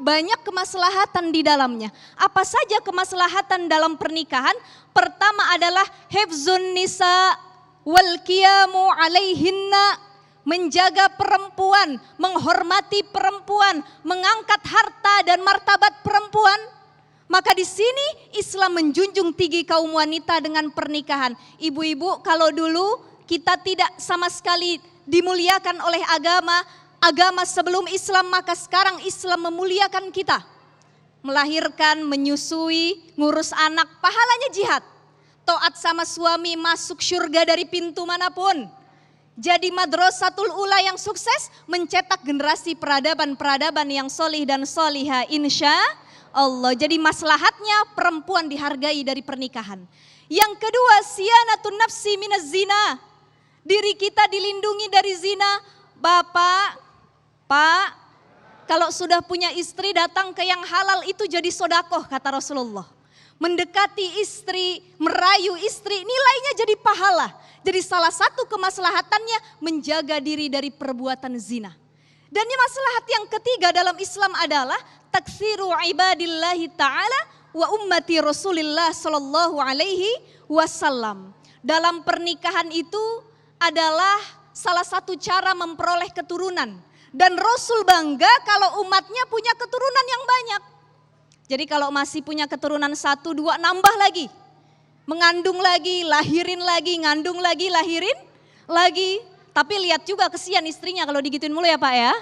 banyak kemaslahatan di dalamnya. Apa saja kemaslahatan dalam pernikahan? Pertama adalah hifzun nisa wal qiyamu alaihinna, menjaga perempuan, menghormati perempuan, mengangkat harta dan martabat perempuan. Maka di sini Islam menjunjung tinggi kaum wanita dengan pernikahan. Ibu-ibu, kalau dulu kita tidak sama sekali dimuliakan oleh agama sebelum Islam, maka sekarang Islam memuliakan kita. Melahirkan, menyusui, ngurus anak, pahalanya jihad. Taat sama suami, masuk surga dari pintu manapun. Jadi madrasatul ula yang sukses, mencetak generasi peradaban-peradaban yang solih dan solihah insya Allah. Jadi maslahatnya perempuan dihargai dari pernikahan. Yang kedua, siyanatun nafsi minaz zina. Diri kita dilindungi dari zina. Bapak, Pak, kalau sudah punya istri datang ke yang halal itu jadi sodakoh kata Rasulullah. Mendekati istri, merayu istri, nilainya jadi pahala. Jadi salah satu kemaslahatannya menjaga diri dari perbuatan zina. Dan maslahat yang ketiga dalam Islam adalah taksiru ibadillahi ta'ala wa ummati Rasulillah sallallahu alaihi wasallam. Dalam pernikahan itu adalah salah satu cara memperoleh keturunan. Dan Rasul bangga kalau umatnya punya keturunan yang banyak. Jadi kalau masih punya keturunan 1, 2 nambah lagi. Mengandung lagi, lahirin lagi, ngandung lagi, lahirin lagi. Tapi lihat juga kesian istrinya kalau digituin mulu ya Pak ya.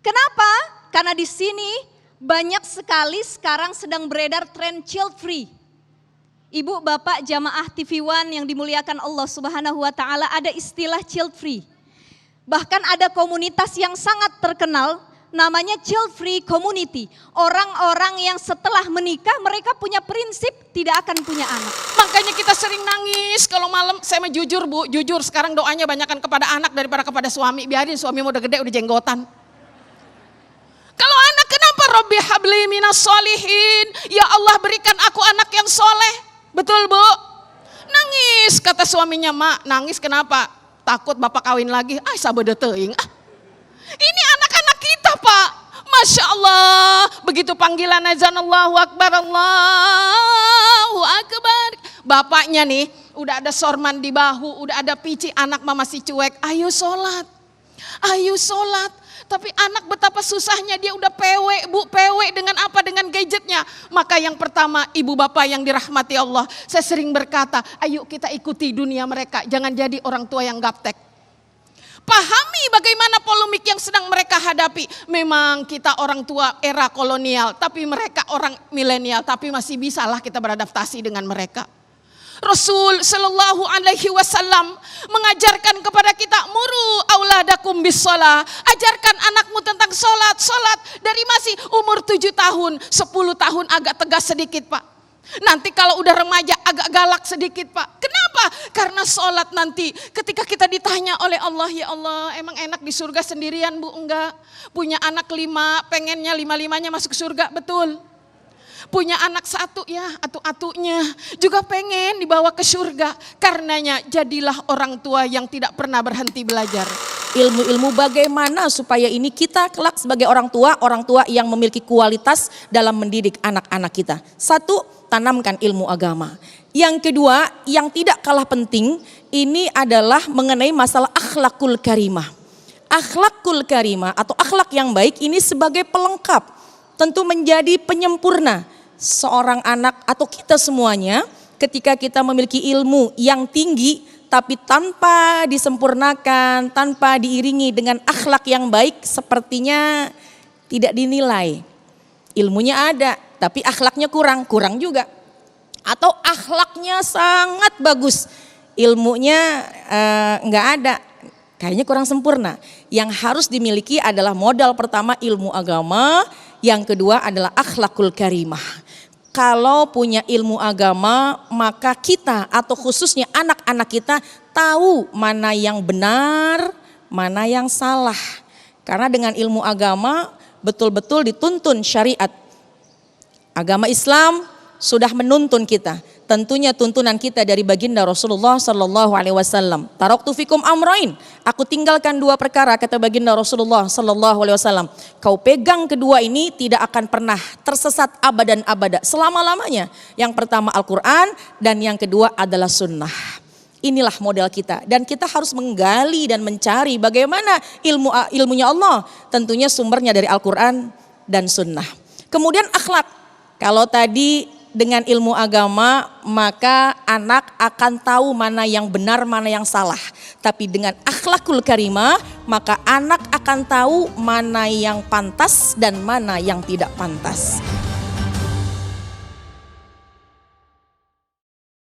Kenapa? Karena di sini banyak sekali sekarang sedang beredar tren child free. Ibu, bapak, jamaah TV One yang dimuliakan Allah Subhanahu wa taala, ada istilah child free. Bahkan ada komunitas yang sangat terkenal namanya child free community. Orang-orang yang setelah menikah mereka punya prinsip tidak akan punya anak. Makanya kita sering nangis kalau malam. Saya mah jujur Bu, jujur sekarang doanya banyakkan kepada anak daripada kepada suami. Biarin suami udah gede, udah jenggotan. Kalau anak, kenapa Rabbi habli minas solihin? Ya Allah, berikan aku anak yang soleh. Betul Bu? Nangis kata suaminya, Mak, nangis kenapa? Takut bapak kawin lagi. Sabar teuing. Ini anak-anak kita Pak. Masya Allah. Begitu panggilan azan Allahu Akbar, Allahu Akbar. Bapaknya nih udah ada sorman di bahu, udah ada pici, anak mah masih cuek. Ayo sholat, ayo sholat. Tapi anak betapa susahnya, dia udah pewe Bu, pewe dengan apa? Dengan gadgetnya. Maka yang pertama, ibu bapak yang dirahmati Allah, saya sering berkata, ayo kita ikuti dunia mereka, jangan jadi orang tua yang gaptek. Pahami bagaimana polemik yang sedang mereka hadapi. Memang kita orang tua era kolonial, tapi mereka orang milenial, tapi masih bisalah kita beradaptasi dengan mereka. Rasul sallallahu alaihi wasallam mengajarkan kepada kita, muru auladakum bis shalah. Ajarkan anakmu tentang salat. Salat dari masih umur 7 tahun, 10 tahun agak tegas sedikit Pak. Nanti kalau udah remaja agak galak sedikit Pak. Kenapa? Karena sholat nanti ketika kita ditanya oleh Allah, ya Allah emang enak di surga sendirian Bu? Enggak. Punya anak 5, pengennya 5-5-nya masuk surga, betul. Punya anak 1 ya, atu-atunya juga pengen dibawa ke surga. Karenanya jadilah orang tua yang tidak pernah berhenti belajar. Ilmu-ilmu bagaimana supaya ini kita kelak sebagai orang tua yang memiliki kualitas dalam mendidik anak-anak kita. 1, tanamkan ilmu agama. Yang kedua, yang tidak kalah penting, ini adalah mengenai masalah akhlakul karimah. Akhlakul karimah atau akhlak yang baik ini sebagai pelengkap, tentu menjadi penyempurna seorang anak atau kita semuanya ketika kita memiliki ilmu yang tinggi tapi tanpa disempurnakan, tanpa diiringi dengan akhlak yang baik, sepertinya tidak dinilai. Ilmunya ada tapi akhlaknya kurang juga. Atau akhlaknya sangat bagus, ilmunya enggak ada, kayaknya kurang sempurna. Yang harus dimiliki adalah modal pertama ilmu agama, yang kedua adalah akhlakul karimah. Kalau punya ilmu agama, maka kita atau khususnya anak-anak kita tahu mana yang benar, mana yang salah. Karena dengan ilmu agama betul-betul dituntun syariat. Agama Islam sudah menuntun kita. tentunya tuntunan kita dari baginda Rasulullah sallallahu alaihi wasallam. Taraktu fikum amrain, aku tinggalkan dua perkara kata baginda Rasulullah sallallahu alaihi wasallam. Kau pegang kedua ini tidak akan pernah tersesat abadan abada, selama-lamanya. Yang pertama Al-Qur'an dan yang kedua adalah sunnah. Inilah model kita dan kita harus menggali dan mencari bagaimana ilmunya Allah. Tentunya sumbernya dari Al-Qur'an dan sunnah. Kemudian akhlak. Kalau tadi dengan ilmu agama maka anak akan tahu mana yang benar, mana yang salah. Tapi dengan akhlakul karimah maka anak akan tahu mana yang pantas dan mana yang tidak pantas.